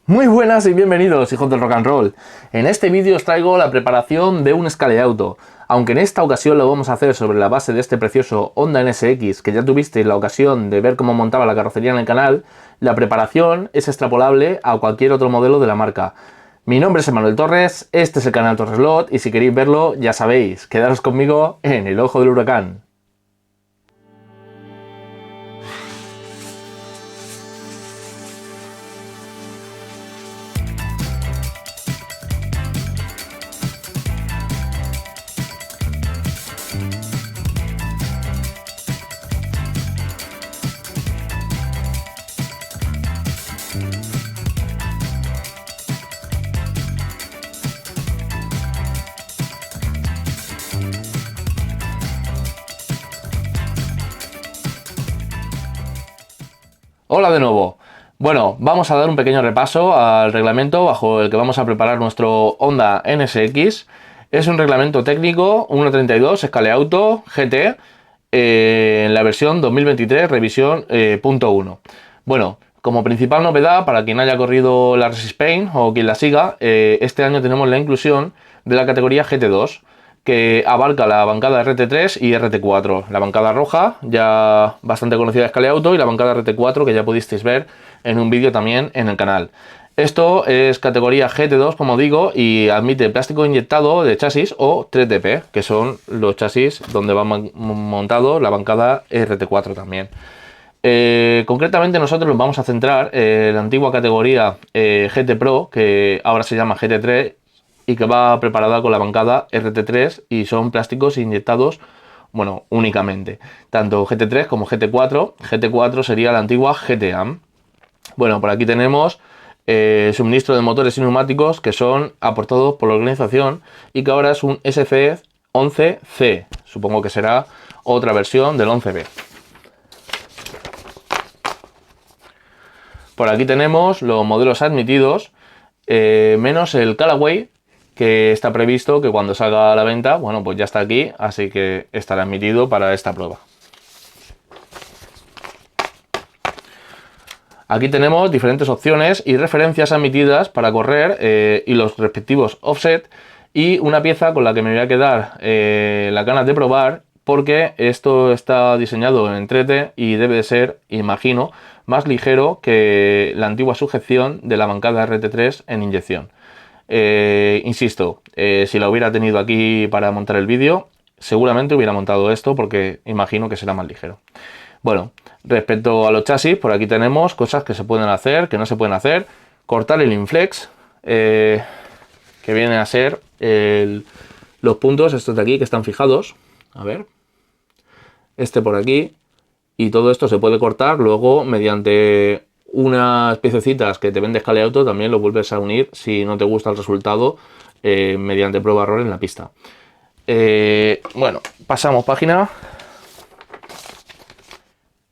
Muy buenas y bienvenidos, hijos del rock and roll. En este vídeo os traigo la preparación de un Scaleauto, aunque en esta ocasión lo vamos a hacer sobre la base de este precioso Honda NSX, que ya tuvisteis la ocasión de ver cómo montaba la carrocería en el canal. La preparación es extrapolable a cualquier otro modelo de la marca. Mi nombre es Emanuel Torres, este es el canal Torreslot y si queréis verlo, ya sabéis, quedaros conmigo en el ojo del huracán. Hola de nuevo. Bueno, vamos a dar un pequeño repaso al reglamento bajo el que vamos a preparar nuestro Honda NSX. Es un reglamento técnico 1.32 Scaleauto GT en la versión 2023 revisión .1. Bueno, como principal novedad para quien haya corrido la Race Spain o quien la siga, este año tenemos la inclusión de la categoría GT2, que abarca la bancada RT3 y RT4. La bancada roja, ya bastante conocida de Scaleauto, y la bancada RT4, que ya pudisteis ver en un vídeo también en el canal. Esto es categoría GT2, como digo, y admite plástico inyectado de chasis o 3DP, que son los chasis donde va montado la bancada RT4 también. Concretamente nosotros nos vamos a centrar en la antigua categoría GT Pro, que ahora se llama GT3, y que va preparada con la bancada RT3 y son plásticos inyectados, bueno, únicamente. Tanto GT3 como GT4. GT4 sería la antigua GT-AM. Bueno, por aquí tenemos suministro de motores y neumáticos que son aportados por la organización y que ahora es un SC11C. Supongo que será otra versión del 11B. Por aquí tenemos los modelos admitidos, menos el Callaway, que está previsto que cuando salga a la venta, bueno, pues ya está aquí, así que estará admitido para esta prueba. Aquí tenemos diferentes opciones y referencias admitidas para correr y los respectivos offset, y una pieza con la que me voy a quedar las ganas de probar, porque esto está diseñado en 3D y debe de ser, imagino, más ligero que la antigua sujeción de la bancada RT3 en inyección. Insisto, si la hubiera tenido aquí para montar el vídeo, seguramente hubiera montado esto porque imagino que será más ligero. Bueno, respecto a los chasis, por aquí tenemos cosas que se pueden hacer, que no se pueden hacer. Cortar el inflex, que viene a ser los puntos estos de aquí que están fijados. A ver, este por aquí, y todo esto se puede cortar luego mediante unas piececitas que te vende Scaleauto. También lo vuelves a unir si no te gusta el resultado mediante prueba-error en la pista. Bueno, pasamos página.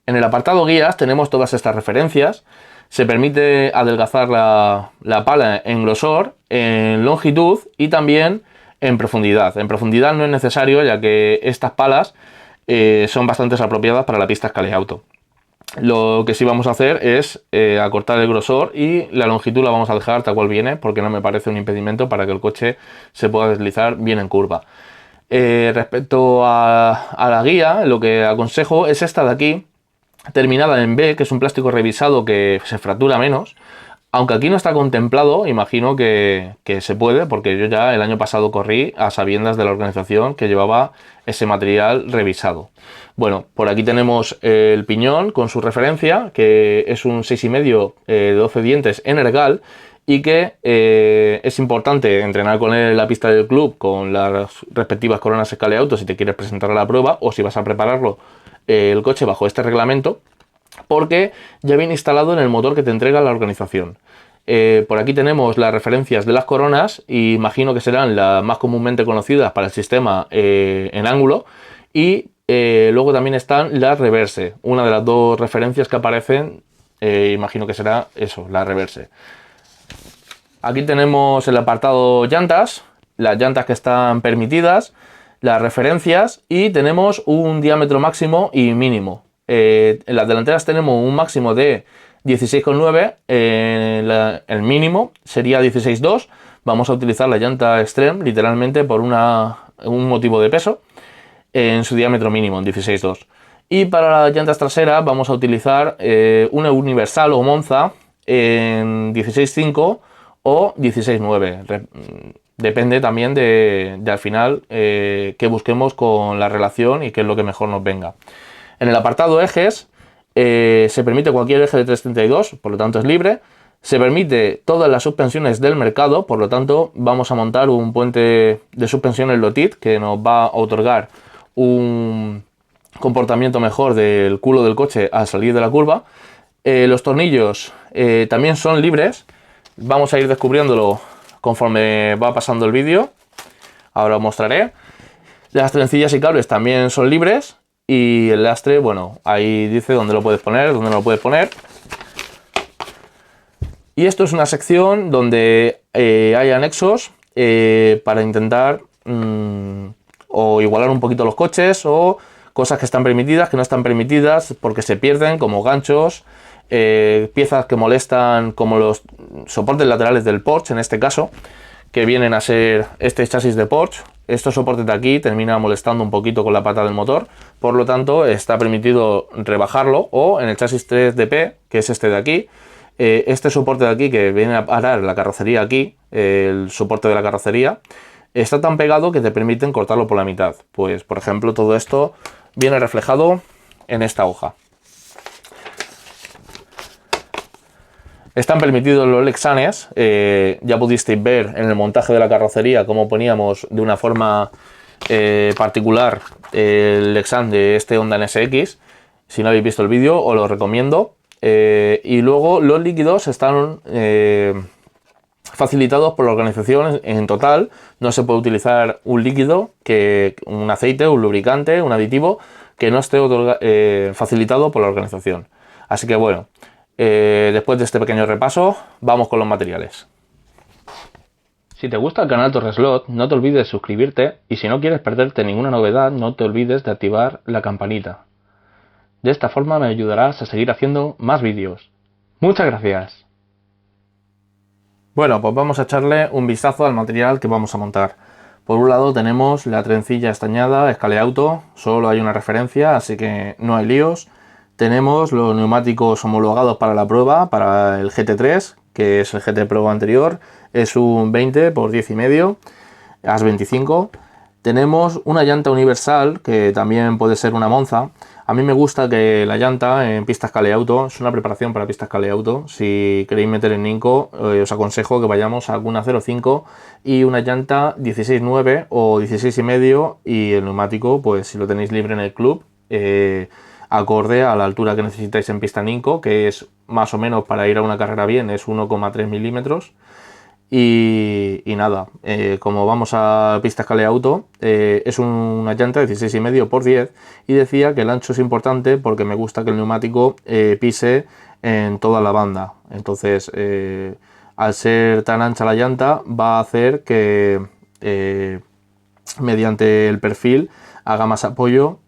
En el apartado guías tenemos todas estas referencias. Se permite adelgazar la pala en grosor, en longitud y también en profundidad. En profundidad no es necesario, ya que estas palas son bastante apropiadas para la pista Scaleauto. Lo que sí vamos a hacer es acortar el grosor, y la longitud la vamos a dejar tal cual viene, porque no me parece un impedimento para que el coche se pueda deslizar bien en curva. Respecto a la guía, lo que aconsejo es esta de aquí, terminada en B, que es un plástico revisado que se fractura menos. Aunque aquí no está contemplado, imagino que se puede, porque yo ya el año pasado corrí a sabiendas de la organización que llevaba ese material revisado. Bueno, por aquí tenemos el piñón con su referencia, que es un 6,5 de 12 dientes Energal, y que es importante entrenar con él en la pista del club con las respectivas coronas Scaleauto si te quieres presentar a la prueba o si vas a prepararlo el coche bajo este reglamento, porque ya viene instalado en el motor que te entrega la organización. Por aquí tenemos las referencias de las coronas, y imagino que serán las más comúnmente conocidas para el sistema en ángulo, y luego también están las reverse, una de las dos referencias que aparecen, imagino que será eso, la reverse. Aquí tenemos el apartado llantas, las llantas que están permitidas, las referencias, y tenemos un diámetro máximo y mínimo. En las delanteras tenemos un máximo de 16,9, el mínimo sería 16,2. Vamos a utilizar la llanta Extreme literalmente por un motivo de peso en su diámetro mínimo, en 16,2. Y para las llantas traseras vamos a utilizar una Universal o Monza en 16,5 o 16,9. Depende también de al final que busquemos con la relación y qué es lo que mejor nos venga. En el apartado ejes se permite cualquier eje de 332, por lo tanto es libre. Se permite todas las suspensiones del mercado, por lo tanto vamos a montar un puente de suspensiones Lotit que nos va a otorgar un comportamiento mejor del culo del coche al salir de la curva. Los tornillos también son libres, vamos a ir descubriéndolo conforme va pasando el vídeo, ahora os mostraré. Las trencillas y cables también son libres y el lastre, bueno, ahí dice dónde lo puedes poner, dónde no lo puedes poner. Y esto es una sección donde hay anexos para intentar o igualar un poquito los coches o cosas que están permitidas, que no están permitidas porque se pierden, como ganchos, piezas que molestan como los soportes laterales del Porsche en este caso, que vienen a ser este chasis de Porsche. Estos soportes de aquí terminan molestando un poquito con la pata del motor, por lo tanto está permitido rebajarlo, o en el chasis 3DP, que es este de aquí, este soporte de aquí que viene a parar la carrocería aquí, el soporte de la carrocería, está tan pegado que te permiten cortarlo por la mitad. Pues por ejemplo todo esto viene reflejado en esta hoja. Están permitidos los Lexanes, ya pudisteis ver en el montaje de la carrocería cómo poníamos de una forma particular el Lexan de este Honda NSX. Si no habéis visto el vídeo os lo recomiendo. Y luego los líquidos están facilitados por la organización. En total no se puede utilizar un líquido, un aceite, un lubricante, un aditivo que no esté facilitado por la organización. Así que bueno, después de este pequeño repaso, vamos con los materiales. Si te gusta el canal Torreslot, no te olvides de suscribirte y si no quieres perderte ninguna novedad, no te olvides de activar la campanita. De esta forma me ayudarás a seguir haciendo más vídeos. ¡Muchas gracias! Bueno, pues vamos a echarle un vistazo al material que vamos a montar. Por un lado tenemos la trencilla estañada Scaleauto, solo hay una referencia, así que no hay líos. Tenemos los neumáticos homologados para la prueba, para el GT3, que es el GT Pro anterior, es un 20 por 10,5, AS 25. Tenemos una llanta universal, que también puede ser una Monza. A mí me gusta que la llanta en pista Scaleauto, es una preparación para pista Scaleauto. Si queréis meter en Ninco, os aconsejo que vayamos a alguna 0,5 y una llanta 16,9 o 16,5 y el neumático, pues si lo tenéis libre en el club, acorde a la altura que necesitáis en pista Ninco, que es más o menos para ir a una carrera bien, es 1,3 milímetros. Y nada, como vamos a pista Scaleauto, es una llanta de 16,5 por 10 y decía que el ancho es importante porque me gusta que el neumático pise en toda la banda. Entonces, al ser tan ancha la llanta, va a hacer que mediante el perfil haga más apoyo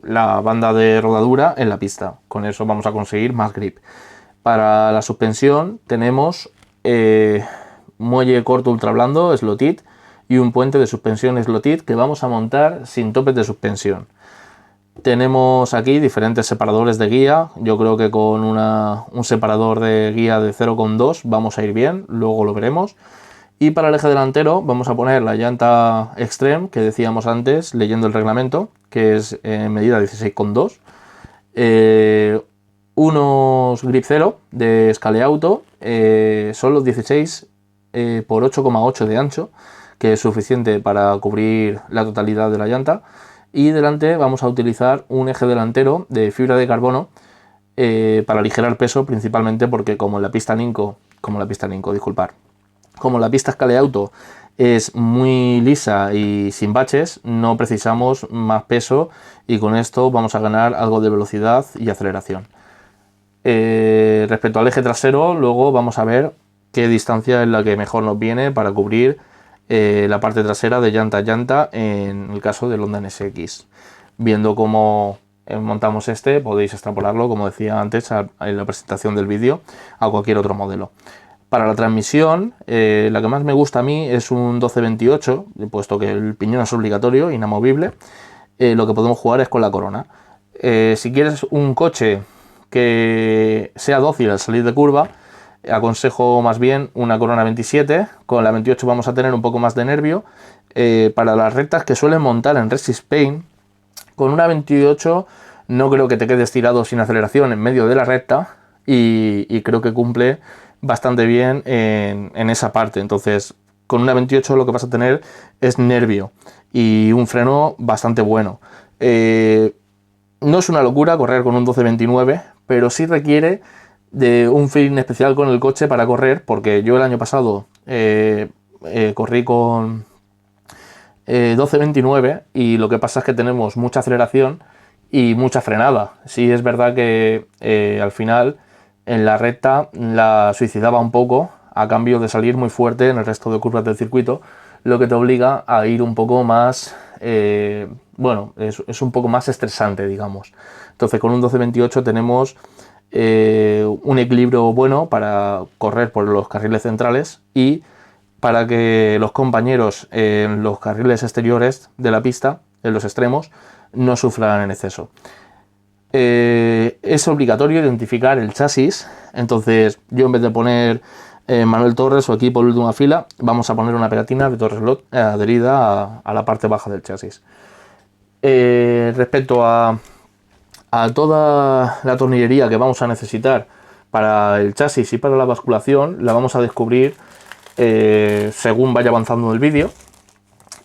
la banda de rodadura en la pista. Con eso vamos a conseguir más grip. Para la suspensión tenemos muelle corto ultra blando Slotit y un puente de suspensión Slotit que vamos a montar sin topes de suspensión. Tenemos aquí diferentes separadores de guía. Yo creo que con un separador de guía de 0,2 vamos a ir bien, luego lo veremos. Y para el eje delantero vamos a poner la llanta Extreme que decíamos antes leyendo el reglamento, que es en medida 16,2. Unos grip 0 de Scaleauto, son los 16 por 8,8 de ancho, que es suficiente para cubrir la totalidad de la llanta. Y delante vamos a utilizar un eje delantero de fibra de carbono para aligerar peso, principalmente porque como la pista Scaleauto es muy lisa y sin baches, no precisamos más peso y con esto vamos a ganar algo de velocidad y aceleración. Respecto al eje trasero, luego vamos a ver qué distancia es la que mejor nos viene para cubrir la parte trasera de llanta a llanta en el caso del Honda NSX. Viendo cómo montamos este, podéis extrapolarlo, como decía antes en la presentación del vídeo, a cualquier otro modelo. Para la transmisión, la que más me gusta a mí es un 1228, puesto que el piñón es obligatorio, inamovible. Lo que podemos jugar es con la corona. Si quieres un coche que sea dócil al salir de curva, aconsejo más bien una corona 27. Con la 28 vamos a tener un poco más de nervio. Para las rectas que suelen montar en Resist Paint, con una 28 no creo que te quedes tirado sin aceleración en medio de la recta, y creo que cumple bastante bien en esa parte. Entonces, con una 28 lo que vas a tener es nervio y un freno bastante bueno. No es una locura correr con un 1229, pero sí requiere de un feeling especial con el coche para correr, porque yo el año pasado corrí con 1229 y lo que pasa es que tenemos mucha aceleración y mucha frenada. Sí es verdad que al final en la recta la suicidaba un poco a cambio de salir muy fuerte en el resto de curvas del circuito, lo que te obliga a ir un poco más, bueno, es un poco más estresante, digamos. Entonces con un 1228 tenemos un equilibrio bueno para correr por los carriles centrales y para que los compañeros en los carriles exteriores de la pista, en los extremos, no sufran en exceso. Es obligatorio identificar el chasis, entonces yo en vez de poner Manuel Torres o equipo de última fila, vamos a poner una pegatina de Torres Lot adherida a la parte baja del chasis. Respecto a toda la tornillería que vamos a necesitar para el chasis y para la basculación, la vamos a descubrir según vaya avanzando el vídeo,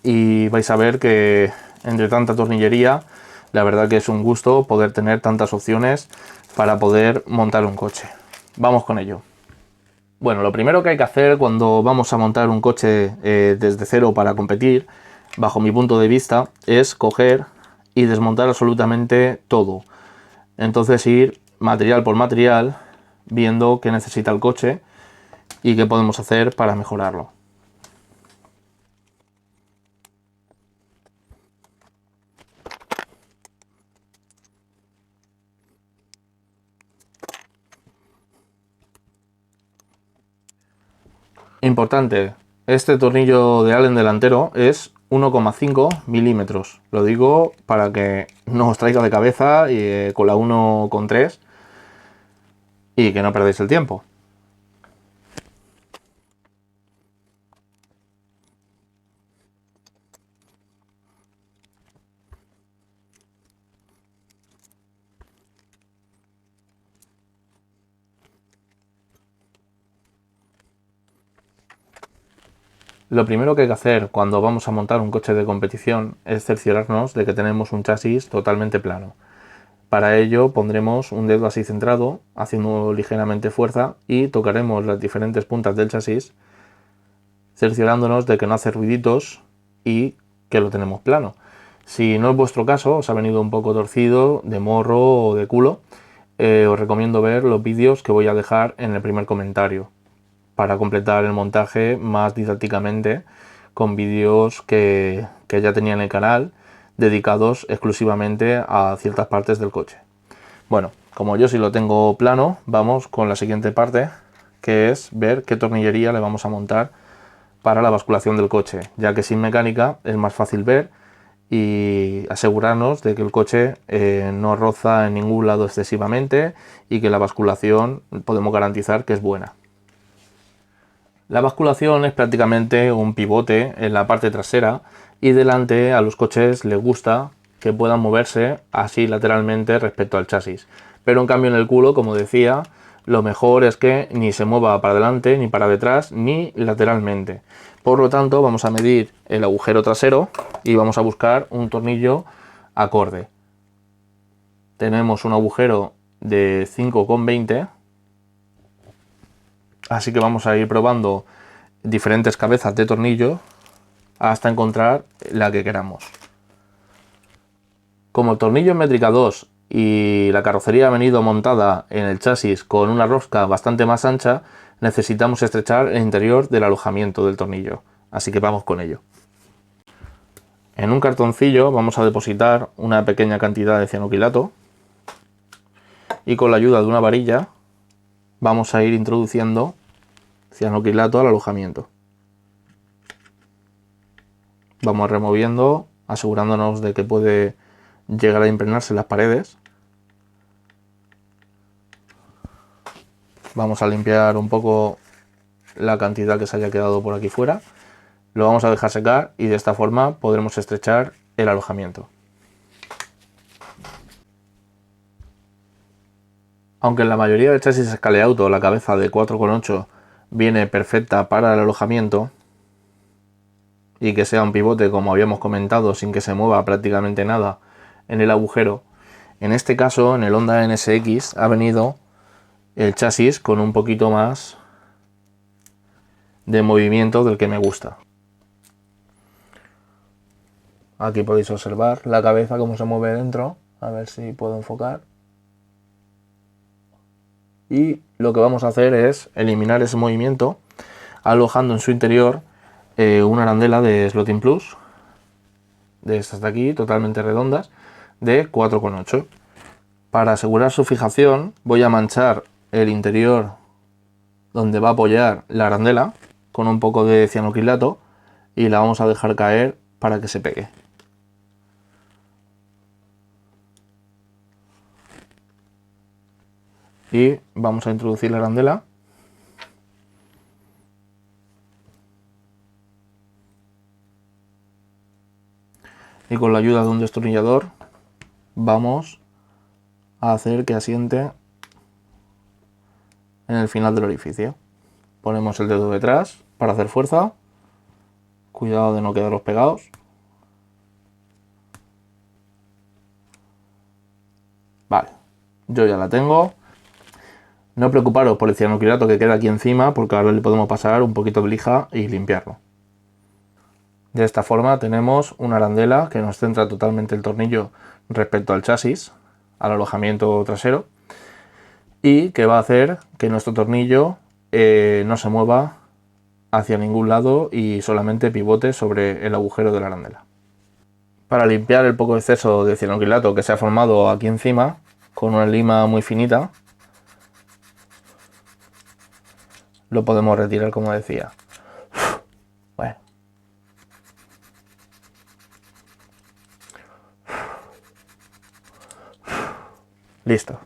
y vais a ver que entre tanta tornillería, la verdad que es un gusto poder tener tantas opciones para poder montar un coche. Vamos con ello. Bueno, lo primero que hay que hacer cuando vamos a montar un coche desde cero para competir, bajo mi punto de vista, es coger y desmontar absolutamente todo. Entonces ir material por material, viendo qué necesita el coche y qué podemos hacer para mejorarlo. Importante, este tornillo de Allen delantero es 1,5 milímetros. Lo digo para que no os traiga de cabeza con la 1,3 y que no perdáis el tiempo. Lo primero que hay que hacer cuando vamos a montar un coche de competición es cerciorarnos de que tenemos un chasis totalmente plano. Para ello pondremos un dedo así centrado, haciendo ligeramente fuerza, y tocaremos las diferentes puntas del chasis, cerciorándonos de que no hace ruiditos y que lo tenemos plano. Si no es vuestro caso, os ha venido un poco torcido, de morro o de culo, os recomiendo ver los vídeos que voy a dejar en el primer comentario, para completar el montaje más didácticamente con vídeos que ya tenía en el canal dedicados exclusivamente a ciertas partes del coche. Bueno, como yo sí lo tengo plano, vamos con la siguiente parte, que es ver qué tornillería le vamos a montar para la basculación del coche, ya que sin mecánica es más fácil ver y asegurarnos de que el coche no roza en ningún lado excesivamente y que la basculación podemos garantizar que es buena. La basculación es prácticamente un pivote en la parte trasera, y delante a los coches les gusta que puedan moverse así lateralmente respecto al chasis. Pero en cambio en el culo, como decía, lo mejor es que ni se mueva para adelante, ni para detrás, ni lateralmente. Por lo tanto, vamos a medir el agujero trasero y vamos a buscar un tornillo acorde. Tenemos un agujero de 5,20. Así que vamos a ir probando diferentes cabezas de tornillo hasta encontrar la que queramos. Como el tornillo es métrica 2 y la carrocería ha venido montada en el chasis con una rosca bastante más ancha, necesitamos estrechar el interior del alojamiento del tornillo. Así que vamos con ello. En un cartoncillo vamos a depositar una pequeña cantidad de cianoquilato y con la ayuda de una varilla vamos a ir introduciendo cianoquilato al alojamiento. Vamos removiendo, asegurándonos de que puede llegar a impregnarse en las paredes. Vamos a limpiar un poco la cantidad que se haya quedado por aquí fuera. Lo vamos a dejar secar y de esta forma podremos estrechar el alojamiento. Aunque en la mayoría de chasis Scaleauto la cabeza de 4,8 viene perfecta para el alojamiento y que sea un pivote, como habíamos comentado, sin que se mueva prácticamente nada en el agujero, en este caso en el Honda NSX ha venido el chasis con un poquito más de movimiento del que me gusta. Aquí podéis observar la cabeza cómo se mueve dentro, a ver si puedo enfocar. Y lo que vamos a hacer es eliminar ese movimiento alojando en su interior una arandela de Slotting Plus, de estas de aquí, totalmente redondas, de 4,8. Para asegurar su fijación voy a manchar el interior donde va a apoyar la arandela con un poco de cianoquilato y la vamos a dejar caer para que se pegue. Y vamos a introducir la arandela. Y con la ayuda de un destornillador vamos a hacer que asiente en el final del orificio. Ponemos el dedo detrás para hacer fuerza. Cuidado de no quedaros pegados. Vale, yo ya la tengo. No preocuparos por el cianoquilato que queda aquí encima, porque ahora le podemos pasar un poquito de lija y limpiarlo. De esta forma tenemos una arandela que nos centra totalmente el tornillo respecto al chasis, al alojamiento trasero, y que va a hacer que nuestro tornillo no se mueva hacia ningún lado y solamente pivote sobre el agujero de la arandela. Para limpiar el poco exceso de cianoquilato que se ha formado aquí encima, con una lima muy finita, lo podemos retirar, como decía. Bueno. Listo.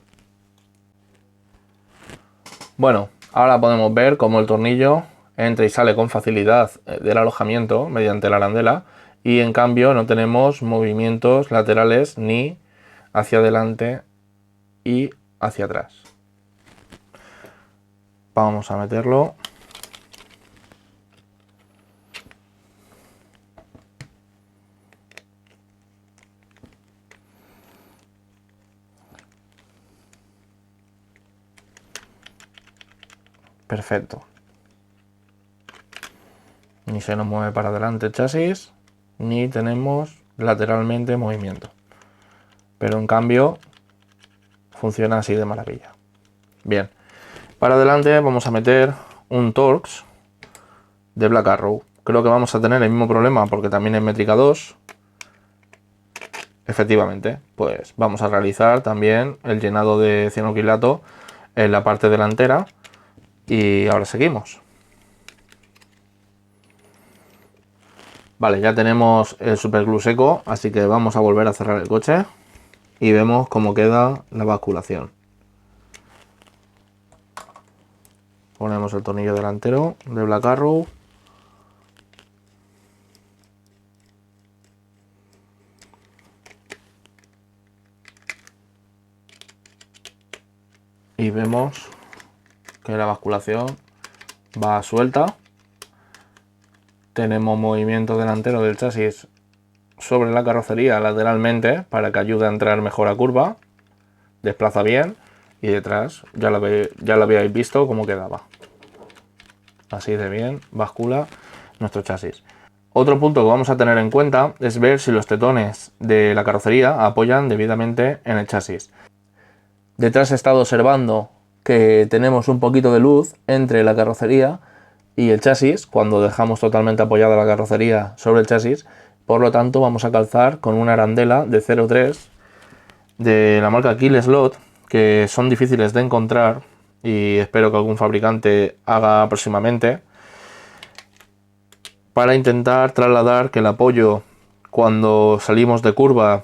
Bueno, ahora podemos ver cómo el tornillo entra y sale con facilidad del alojamiento mediante la arandela y en cambio no tenemos movimientos laterales ni hacia adelante y hacia atrás. Vamos a meterlo. Perfecto. Ni se nos mueve para adelante el chasis, ni tenemos lateralmente movimiento. Pero en cambio funciona así de maravilla. Bien. Para adelante vamos a meter un Torx de Black Arrow. Creo que vamos a tener el mismo problema porque también es métrica 2. Efectivamente, pues vamos a realizar también el llenado de cianoquilato en la parte delantera y ahora seguimos. Vale, ya tenemos el superglue seco, así que vamos a volver a cerrar el coche y vemos cómo queda la basculación. Ponemos el tornillo delantero de Black Arrow. Y vemos que la basculación va suelta. Tenemos movimiento delantero del chasis sobre la carrocería lateralmente para que ayude a entrar mejor a curva. Desplaza bien. Y detrás ya lo habíais visto cómo quedaba. Así de bien bascula nuestro chasis. Otro punto que vamos a tener en cuenta es ver si los tetones de la carrocería apoyan debidamente en el chasis. Detrás he estado observando que tenemos un poquito de luz entre la carrocería y el chasis cuando dejamos totalmente apoyada la carrocería sobre el chasis, Por lo tanto, vamos a calzar con una arandela de 0,3 de la marca Kill Slot, que son difíciles de encontrar y espero que algún fabricante haga próximamente, para intentar trasladar que el apoyo cuando salimos de curva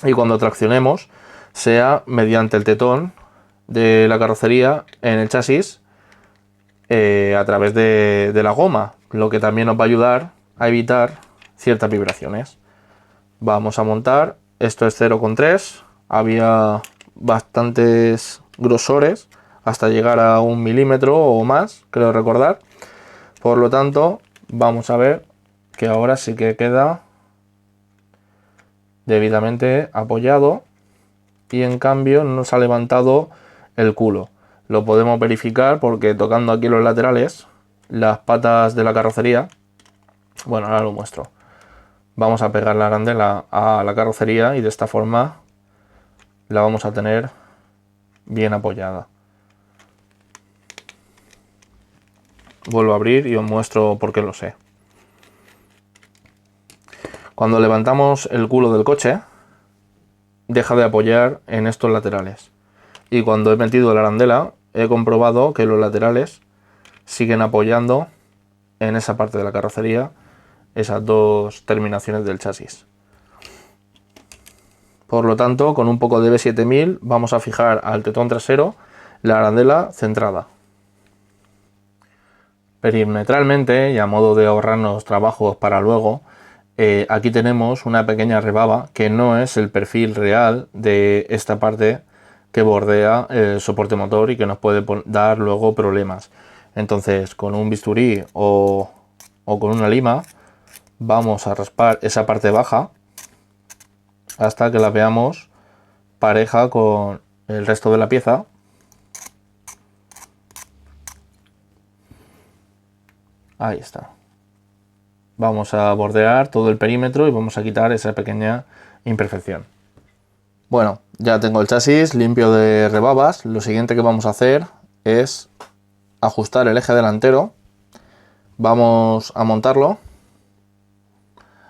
y cuando traccionemos sea mediante el tetón de la carrocería en el chasis, a través de la goma, lo que también nos va a ayudar a evitar ciertas vibraciones. Vamos a montar, esto es 0,3, había bastantes grosores hasta llegar a 1 milímetro o más, creo recordar. Por lo tanto, vamos a ver que ahora sí que queda debidamente apoyado y en cambio no se ha levantado el culo. Lo podemos verificar porque tocando aquí los laterales, las patas de la carrocería, bueno, ahora lo muestro. Vamos a pegar la arandela a la carrocería y de esta forma la vamos a tener bien apoyada. Vuelvo a abrir y os muestro por qué lo sé. Cuando levantamos el culo del coche, deja de apoyar en estos laterales. Y cuando he metido la arandela, he comprobado que los laterales siguen apoyando en esa parte de la carrocería, esas dos terminaciones del chasis. Por lo tanto, con un poco de B7000 vamos a fijar al tetón trasero la arandela centrada. Perimetralmente, y a modo de ahorrarnos trabajos para luego, aquí tenemos una pequeña rebaba que no es el perfil real de esta parte que bordea el soporte motor y que nos puede dar luego problemas. Entonces, con un bisturí o con una lima vamos a raspar esa parte baja hasta que la veamos pareja con el resto de la pieza. Ahí está. Vamos a bordear todo el perímetro y vamos a quitar esa pequeña imperfección. Bueno, ya tengo el chasis limpio de rebabas. Lo siguiente que vamos a hacer es ajustar el eje delantero. Vamos a montarlo.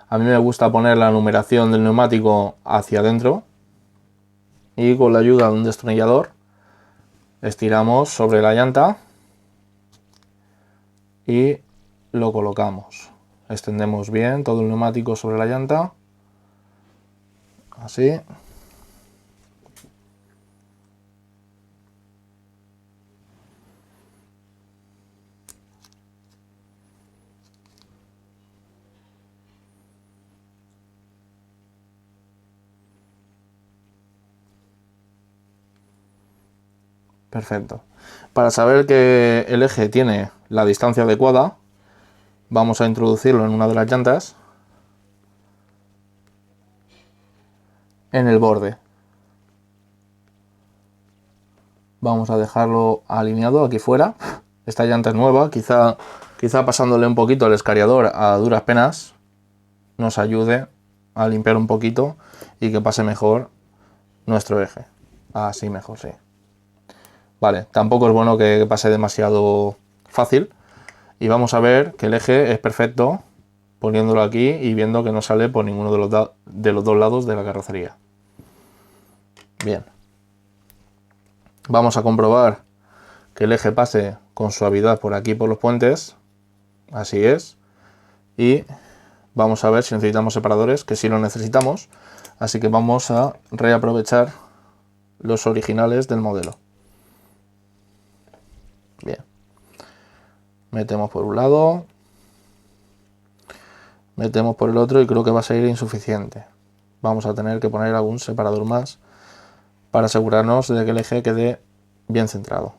A mí me gusta poner la numeración del neumático hacia adentro y con la ayuda de un destornillador estiramos sobre la llanta y lo colocamos. Extendemos bien todo el neumático sobre la llanta, así. Perfecto. Para saber que el eje tiene la distancia adecuada, vamos a introducirlo en una de las llantas, en el borde. Vamos a dejarlo alineado aquí fuera. Esta llanta es nueva, quizá pasándole un poquito el escariador a duras penas nos ayude a limpiar un poquito y que pase mejor nuestro eje. Así mejor, sí. Vale, tampoco es bueno que pase demasiado fácil. Y vamos a ver que el eje es perfecto poniéndolo aquí y viendo que no sale por ninguno de los dos lados de la carrocería. Bien. Vamos a comprobar que el eje pase con suavidad por aquí por los puentes. Así es. Y vamos a ver si necesitamos separadores, que sí lo necesitamos. Así que vamos a reaprovechar los originales del modelo. Bien. Metemos por un lado, metemos por el otro y creo que va a ser insuficiente. Vamos a tener que poner algún separador más para asegurarnos de que el eje quede bien centrado.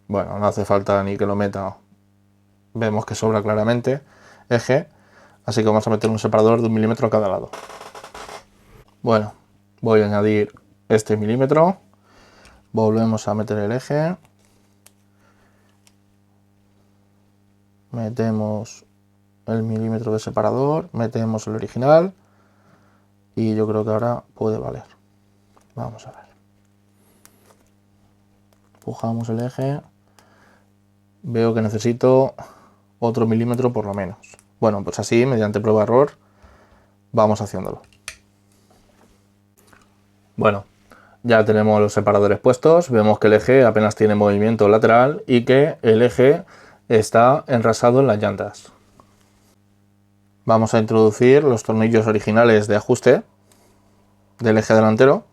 Bueno, no hace falta ni que lo meta. Vemos que sobra claramente eje, así que vamos a meter un separador de 1 milímetro a cada lado. Bueno, voy a añadir este milímetro. Volvemos a meter el eje. Metemos el milímetro de separador, metemos el original y yo creo que ahora puede valer. Vamos a ver. Empujamos el eje. Veo que necesito otro milímetro por lo menos. Bueno, pues así, mediante prueba-error, vamos haciéndolo. Bueno, ya tenemos los separadores puestos, vemos que el eje apenas tiene movimiento lateral y que el eje está enrasado en las llantas. Vamos a introducir los tornillos originales de ajuste del eje delantero.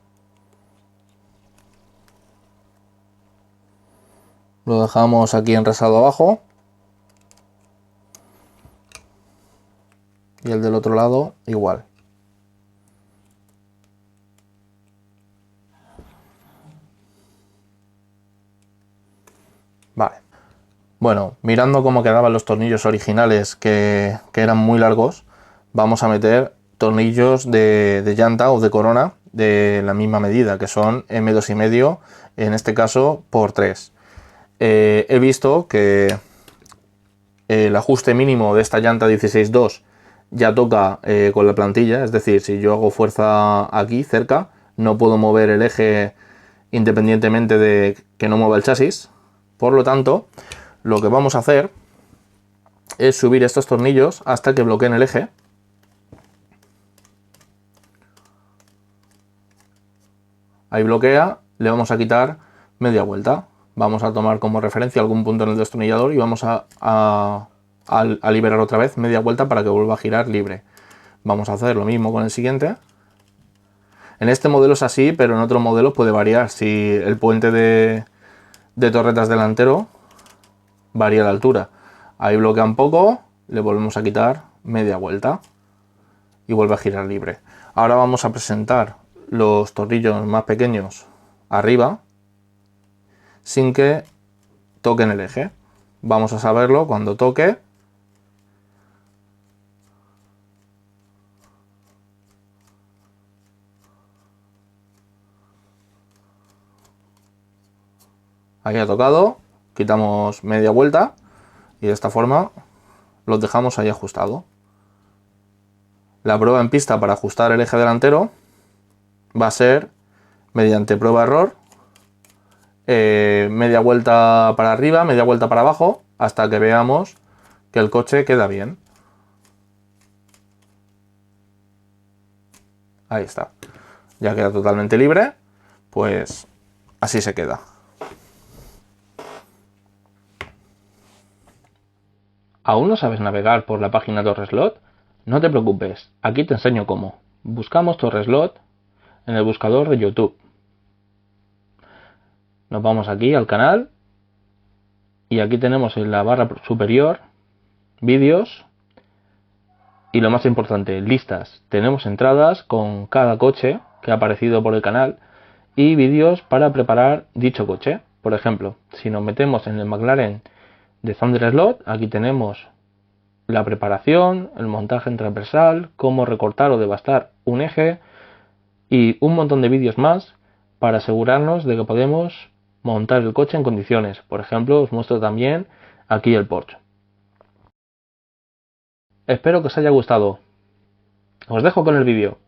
Lo dejamos aquí enrasado abajo. Y el del otro lado igual. Vale. Bueno, mirando cómo quedaban los tornillos originales que eran muy largos, vamos a meter tornillos de llanta o de corona de la misma medida, que son M2,5, en este caso por 3. He visto que el ajuste mínimo de esta llanta 16.2 ya toca con la plantilla, es decir, si yo hago fuerza aquí cerca, no puedo mover el eje independientemente de que no mueva el chasis. Por lo tanto, lo que vamos a hacer es subir estos tornillos hasta que bloqueen el eje. Ahí bloquea, le vamos a quitar media vuelta. Vamos a tomar como referencia algún punto en el destornillador y vamos a liberar otra vez media vuelta para que vuelva a girar libre. Vamos a hacer lo mismo con el siguiente. En este modelo es así, pero en otro modelo puede variar. Si el puente de torretas delantero varía la altura. Ahí bloquea un poco, le volvemos a quitar media vuelta y vuelve a girar libre. Ahora vamos a presentar los tornillos más pequeños arriba sin que toquen el eje. Vamos a saberlo cuando toque. Ahí ha tocado, quitamos media vuelta y de esta forma los dejamos ahí ajustado. La prueba en pista para ajustar el eje delantero va a ser mediante prueba-error, media vuelta para arriba, media vuelta para abajo, hasta que veamos que el coche queda bien. Ahí está. Ya queda totalmente libre, pues así se queda. ¿Aún no sabes navegar por la página Torreslot? No te preocupes, aquí te enseño cómo. Buscamos Torreslot en el buscador de YouTube. Nos vamos aquí al canal y aquí tenemos en la barra superior vídeos y lo más importante, listas. Tenemos entradas con cada coche que ha aparecido por el canal y vídeos para preparar dicho coche. Por ejemplo, si nos metemos en el McLaren de Thunder Slot, aquí tenemos la preparación, el montaje en transversal, cómo recortar o devastar un eje y un montón de vídeos más para asegurarnos de que podemos montar el coche en condiciones. Por ejemplo, os muestro también aquí el Porsche. Espero que os haya gustado. Os dejo con el vídeo.